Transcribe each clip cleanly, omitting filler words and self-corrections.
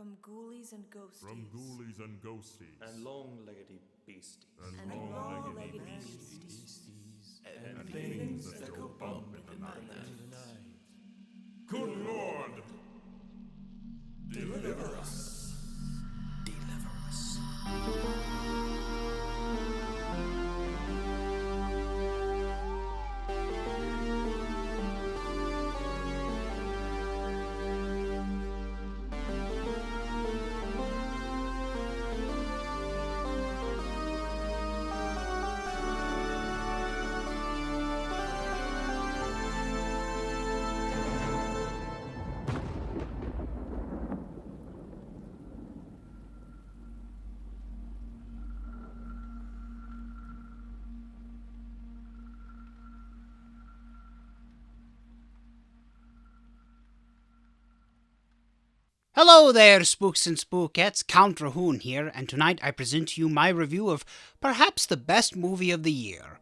From ghoulies and ghosties. And long-leggedy beasties. And long-legged beasties. And things that go bump in the night. Good Lord! Deliver us. Deliver us. Hello there, spooks and spookettes. Count Drahoon here, and tonight I present to you my review of perhaps the best movie of the year.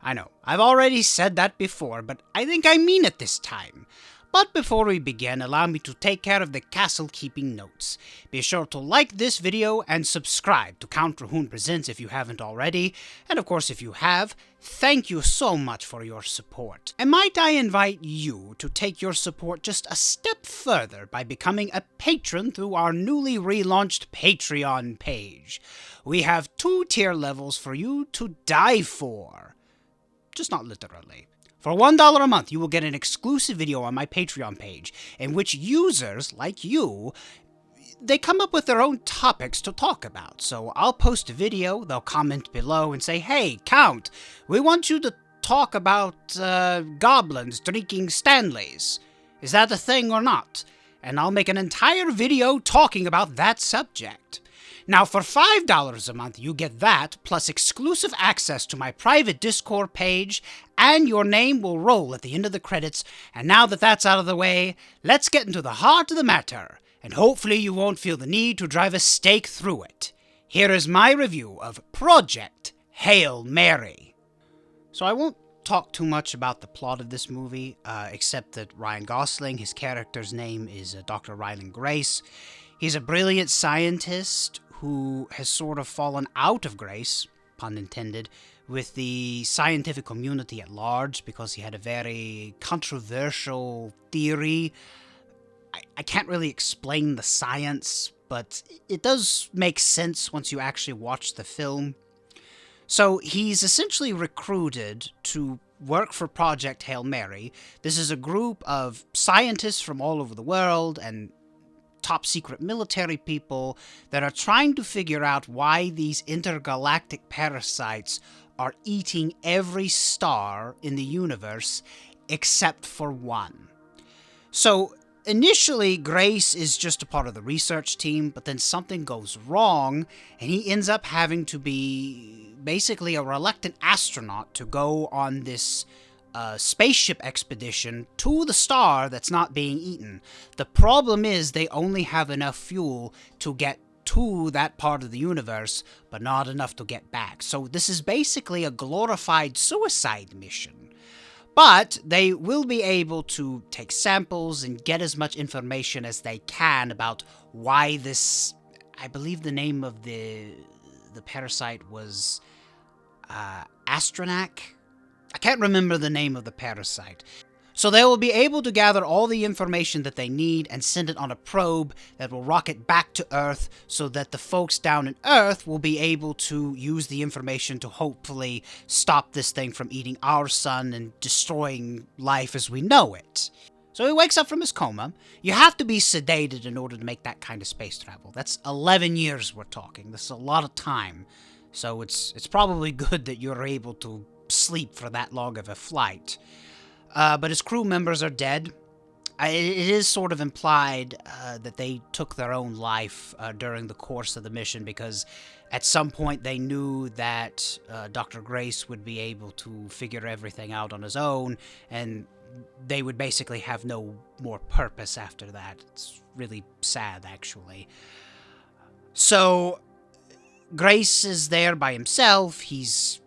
I know, I've already said that before, but I think I mean it this time. But before we begin, allow me to take care of the castle-keeping notes. Be sure to like this video and subscribe to Count Drahoon Presents if you haven't already. And of course, if you have, thank you so much for your support. And might I invite you to take your support just a step further by becoming a patron through our newly relaunched Patreon page. We have 2 tier levels for you to die for. Just not literally. For $1 a month, you will get an exclusive video on my Patreon page, in which users, like you, they come up with their own topics to talk about. So I'll post a video, they'll comment below and say, "Hey, Count, we want you to talk about goblins drinking Stanleys. Is that a thing or not?" And I'll make an entire video talking about that subject. Now, for $5 a month, you get that, plus exclusive access to my private Discord page, and your name will roll at the end of the credits. And now that that's out of the way, let's get into the heart of the matter, and hopefully you won't feel the need to drive a stake through it. Here is my review of Project Hail Mary. So I won't talk too much about the plot of this movie, except that Ryan Gosling, his character's name is Dr. Ryan Grace. He's a brilliant scientist who has sort of fallen out of grace, pun intended, with the scientific community at large because he had a very controversial theory. I can't really explain the science, but it does make sense once you actually watch the film. So he's essentially recruited to work for Project Hail Mary. This is a group of scientists from all over the world and top secret military people that are trying to figure out why these intergalactic parasites are eating every star in the universe except for one. So initially, Grace is just a part of the research team, but then something goes wrong, and he ends up having to be basically a reluctant astronaut to go on this spaceship expedition to the star that's not being eaten. The problem is they only have enough fuel to get to that part of the universe, but not enough to get back. So this is basically a glorified suicide mission. But they will be able to take samples and get as much information as they can about why this, I believe the name of the parasite was Astronac. I can't remember the name of the parasite. So they will be able to gather all the information that they need and send it on a probe that will rocket back to Earth so that the folks down in Earth will be able to use the information to hopefully stop this thing from eating our sun and destroying life as we know it. So he wakes up from his coma. You have to be sedated in order to make that kind of space travel. That's 11 years we're talking. This is a lot of time. So it's probably good that you're able to sleep for that long of a flight. But his crew members are dead. It is sort of implied that they took their own life during the course of the mission because at some point they knew that Dr. Grace would be able to figure everything out on his own, and they would basically have no more purpose after that. It's really sad, actually. So Grace is there by himself. He's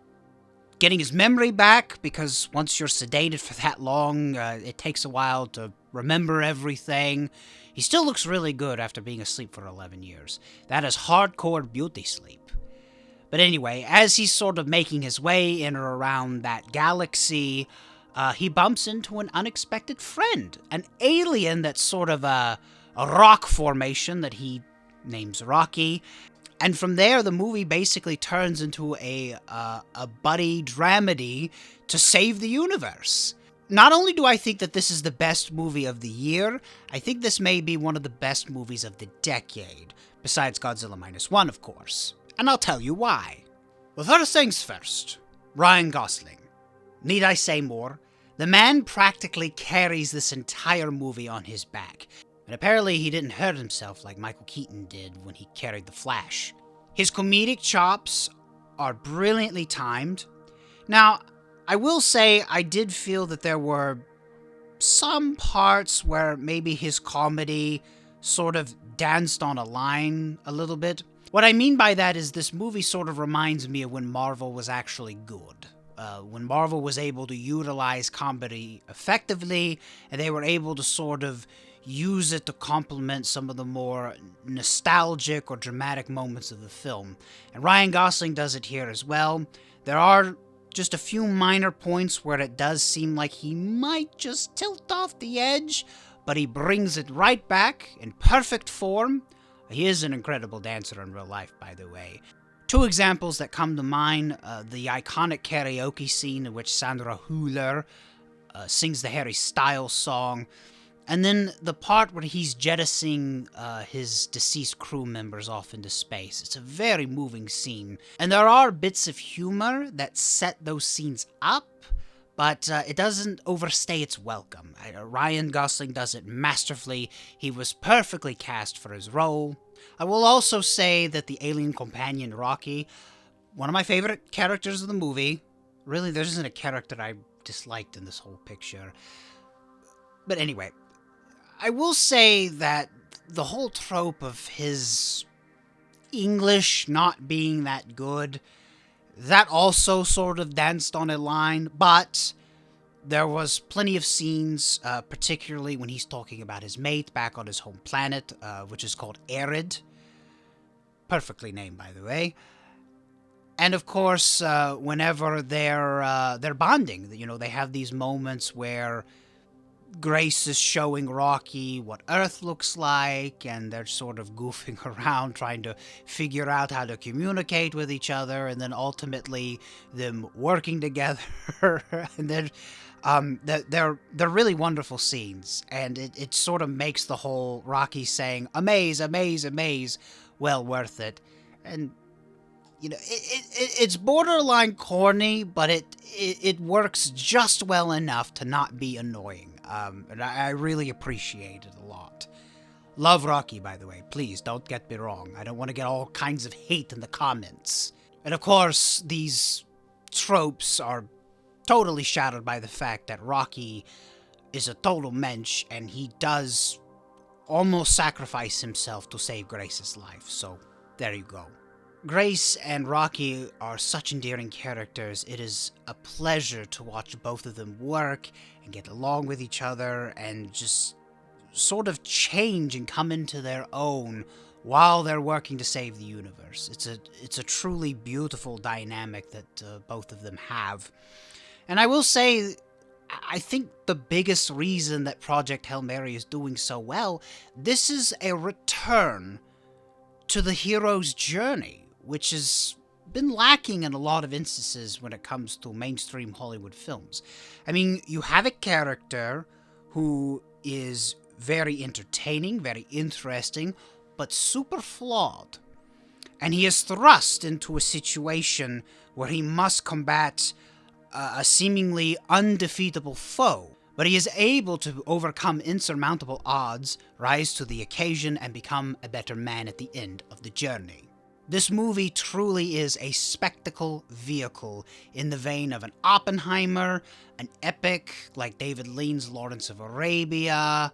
getting his memory back because once you're sedated for that long, it takes a while to remember everything. He still looks really good after being asleep for 11 years. That is hardcore beauty sleep. But anyway, as he's sort of making his way in or around that galaxy, he bumps into an unexpected friend, an alien that's sort of a rock formation that he names Rocky. And from there, the movie basically turns into a buddy dramedy to save the universe. Not only do I think that this is the best movie of the year, I think this may be one of the best movies of the decade, besides Godzilla Minus One, of course. And I'll tell you why. Well, first things first, Ryan Gosling. Need I say more? The man practically carries this entire movie on his back. And apparently he didn't hurt himself like Michael Keaton did when he carried The Flash. His comedic chops are brilliantly timed. Now, I will say I did feel that there were some parts where maybe his comedy sort of danced on a line a little bit. What I mean by that is this movie sort of reminds me of when Marvel was actually good. When Marvel was able to utilize comedy effectively, and they were able to sort of use it to complement some of the more nostalgic or dramatic moments of the film. And Ryan Gosling does it here as well. There are just a few minor points where it does seem like he might just tilt off the edge, but he brings it right back in perfect form. He is an incredible dancer in real life, by the way. Two examples that come to mind, the iconic karaoke scene in which Sandra Hüller sings the Harry Styles song, and then the part where he's jettisoning his deceased crew members off into space. It's a very moving scene. And there are bits of humor that set those scenes up, but it doesn't overstay its welcome. Ryan Gosling does it masterfully. He was perfectly cast for his role. I will also say that the alien companion Rocky, one of my favorite characters of the movie. Really, there isn't a character I disliked in this whole picture. But anyway, I will say that the whole trope of his English not being that good, that also sort of danced on a line, but there was plenty of scenes, particularly when he's talking about his mate back on his home planet, which is called Arid. Perfectly named, by the way. And of course, whenever they're bonding, you know, they have these moments where Grace is showing Rocky what Earth looks like, and they're sort of goofing around trying to figure out how to communicate with each other, and then ultimately them working together. And then they're really wonderful scenes, and it sort of makes the whole Rocky saying "amaze, amaze, amaze" well worth it. And you know, it's borderline corny, but it works just well enough to not be annoying. And I really appreciate it a lot. Love Rocky, by the way. Please, don't get me wrong. I don't want to get all kinds of hate in the comments. And of course, these tropes are totally shadowed by the fact that Rocky is a total mensch, and he does almost sacrifice himself to save Grace's life. So, there you go. Grace and Rocky are such endearing characters. It is a pleasure to watch both of them work and get along with each other and just sort of change and come into their own while they're working to save the universe. It's a truly beautiful dynamic that both of them have. And I will say, I think the biggest reason that Project Hail Mary is doing so well, this is a return to the hero's journey, which has been lacking in a lot of instances when it comes to mainstream Hollywood films. I mean, you have a character who is very entertaining, very interesting, but super flawed. And he is thrust into a situation where he must combat a seemingly undefeatable foe. But he is able to overcome insurmountable odds, rise to the occasion, and become a better man at the end of the journey. This movie truly is a spectacle vehicle in the vein of an Oppenheimer, an epic like David Lean's Lawrence of Arabia,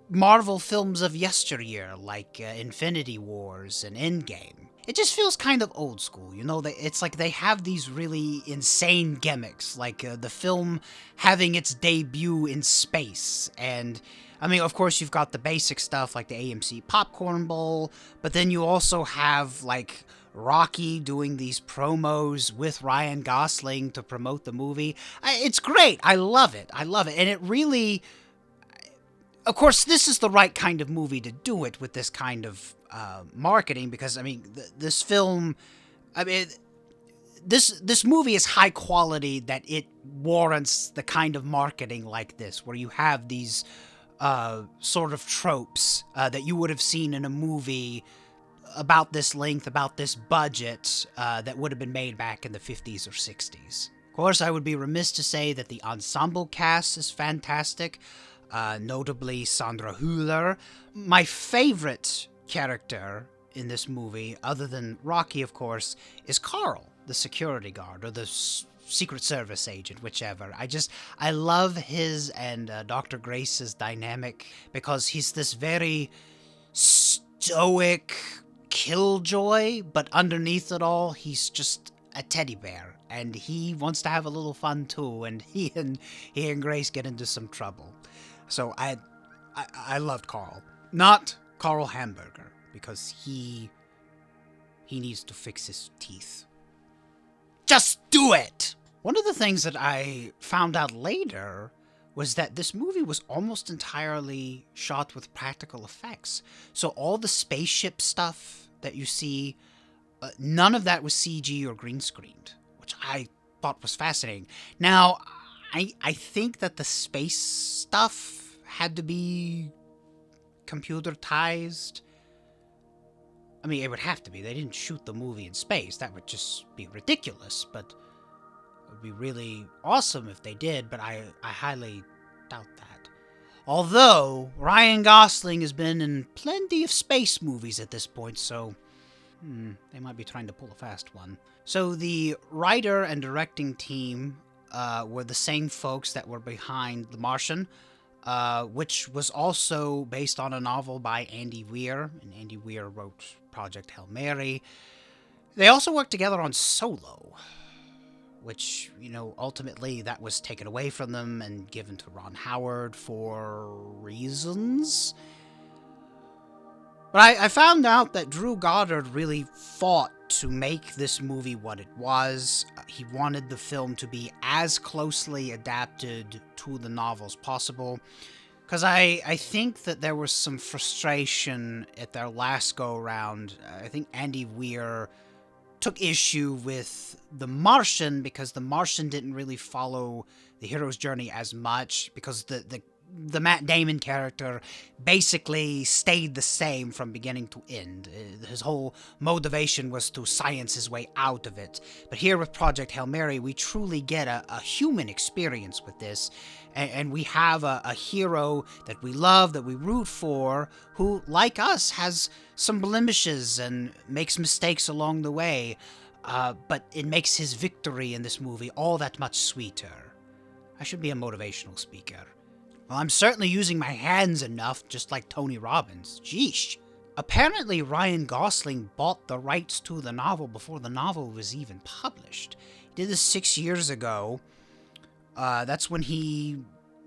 Marvel films of yesteryear like Infinity Wars and Endgame. it just feels kind of old school, you know? It's like they have these really insane gimmicks, like the film having its debut in space. And, I mean, of course, you've got the basic stuff like the AMC Popcorn Bowl, but then you also have, like, Rocky doing these promos with Ryan Gosling to promote the movie. It's great. I love it. I love it. And it really... Of course, this is the right kind of movie to do it with this kind of marketing, because, I mean, this film... I mean, this movie is high quality that it warrants the kind of marketing like this, where you have these sort of tropes that you would have seen in a movie about this length, about this budget, that would have been made back in the 50s or 60s. Of course, I would be remiss to say that the ensemble cast is fantastic. Notably Sandra Hüller. My favorite character in this movie, other than Rocky, of course, is Carl, the security guard, or the Secret Service agent, whichever. I love his and Dr. Grace's dynamic, because he's this very stoic killjoy, but underneath it all, he's just a teddy bear, and he wants to have a little fun too, and he and Grace get into some trouble. So I loved Carl. Not Carl Hamburger, because he needs to fix his teeth. Just do it! One of the things that I found out later was that this movie was almost entirely shot with practical effects. So all the spaceship stuff that you see, none of that was CG or green screened, which I thought was fascinating. Now, I think that the space stuff had to be computerized. I mean, it would have to be. They didn't shoot the movie in space. That would just be ridiculous, but it would be really awesome if they did, but I highly doubt that. Although, Ryan Gosling has been in plenty of space movies at this point, so they might be trying to pull a fast one. So the writer and directing team were the same folks that were behind The Martian, which was also based on a novel by Andy Weir, and Andy Weir wrote Project Hail Mary. They also worked together on Solo, which, ultimately that was taken away from them and given to Ron Howard for reasons. But I found out that Drew Goddard really fought to make this movie what it was. He wanted the film to be as closely adapted to the novel as possible, because I think that there was some frustration at their last go-around. I think Andy Weir took issue with The Martian because The Martian didn't really follow the hero's journey as much, because the Matt Damon character basically stayed the same from beginning to end. His whole motivation was to science his way out of it. But here with Project Hail Mary, we truly get a human experience with this. And we have a hero that we love, that we root for, who, like us, has some blemishes and makes mistakes along the way. But it makes his victory in this movie all that much sweeter. I should be a motivational speaker. Well, I'm certainly using my hands enough, just like Tony Robbins. Jeesh. Apparently, Ryan Gosling bought the rights to the novel before the novel was even published. He did this 6 years ago. That's when he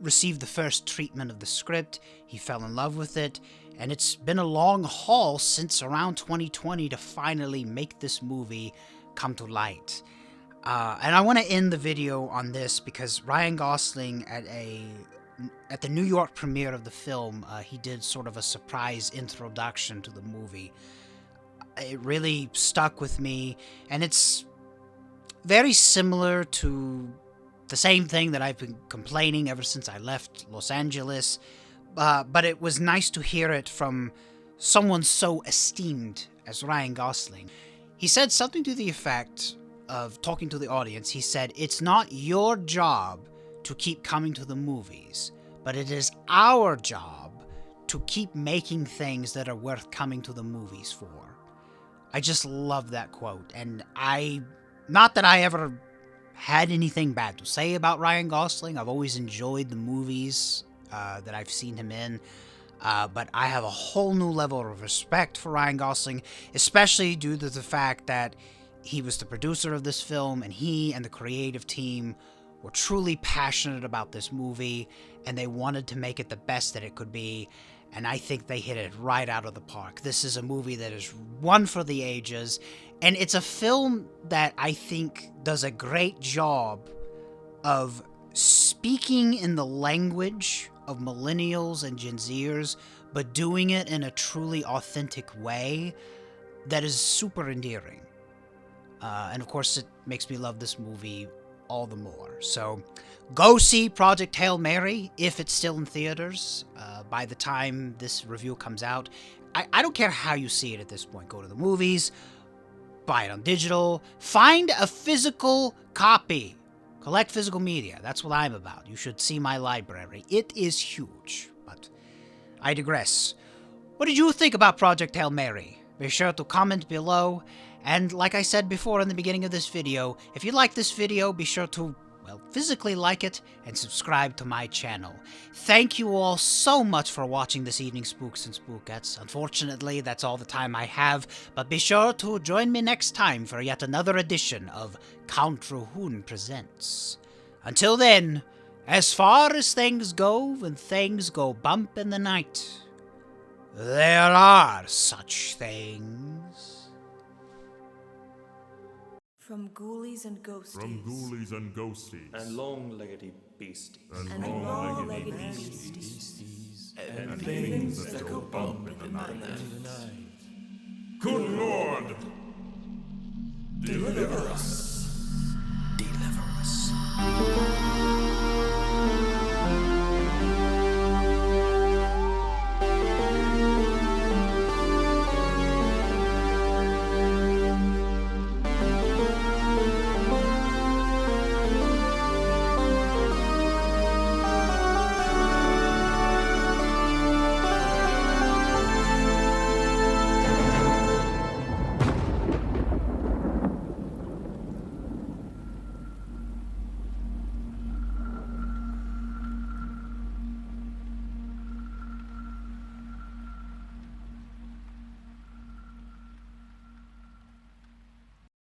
received the first treatment of the script. He fell in love with it, and it's been a long haul since around 2020 to finally make this movie come to light. And I want to end the video on this because Ryan Gosling, at the New York premiere of the film, he did sort of a surprise introduction to the movie. It really stuck with me, and it's very similar to the same thing that I've been complaining ever since I left Los Angeles, but it was nice to hear it from someone so esteemed as Ryan Gosling. He said something to the effect of, talking to the audience, he said, "It's not your job to keep coming to the movies, but it is our job to keep making things that are worth coming to the movies for." I just love that quote, and not that I ever had anything bad to say about Ryan Gosling. I've always enjoyed the movies that I've seen him in. But I have a whole new level of respect for Ryan Gosling, especially due to the fact that he was the producer of this film, and he and the creative team were truly passionate about this movie, and they wanted to make it the best that it could be, and I think they hit it right out of the park. This is a movie that is one for the ages, and it's a film that I think does a great job of speaking in the language of millennials and Gen Zers, but doing it in a truly authentic way that is super endearing. And of course, it makes me love this movie all the more. So, go see Project Hail Mary if it's still in theaters by the time this review comes out. I don't care how you see it at this point. Go to the movies, buy it on digital, find a physical copy. Collect physical media. That's what I'm about. You should see my library. It is huge. But I digress. What did you think about Project Hail Mary? Be sure to comment below. And like I said before in the beginning of this video, if you like this video, be sure to, well, physically like it and subscribe to my channel. Thank you all so much for watching this evening's Spooks and Spookettes. Unfortunately, that's all the time I have, but be sure to join me next time for yet another edition of Count Drahoon Presents. Until then, as far as things go when things go bump in the night, there are such things. From ghoulies and ghosties. From ghoulies and ghosties. And long-leggedy beasties. And long-legged beasties. And things that go bump in the night. Good Lord!